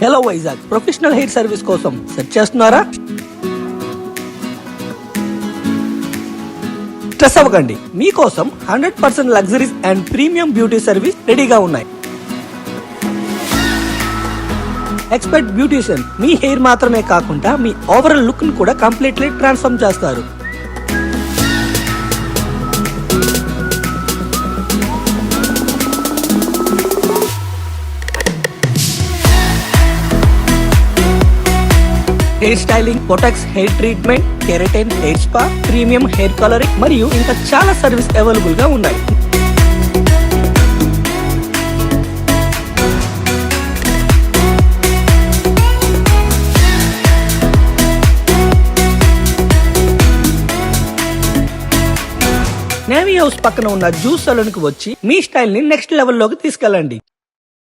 Hello Vizag professional hair service కోసం search చేస్తున్నారా? Stress అవ్వకండి, మీకోసం 100% luxuries and premium beauty service రెడీగా ఉన్నాయి. ఎక్స్పర్ట్ బ్యూటీషియన్ మీ హెయిర్ మాత్రమే కాకుండా మీ ఓవరాల్ లుక్ ను కూడా కంప్లీట్లీ ట్రాన్స్ఫార్మ్ చేస్తారు. Hair styling, Botox hair treatment, keratin hair spa, premium hair colouring మరియు ఇంకా చాలా సర్వీస్ అవైలబుల్ గా ఉన్నాయి. నేవీ హౌస్ పక్కన ఉన్న జ్యూస్ సలూన్ కు వచ్చి మీ స్టైల్ ని నెక్స్ట్ లెవెల్ లోకి తీసుకెళ్ళండి.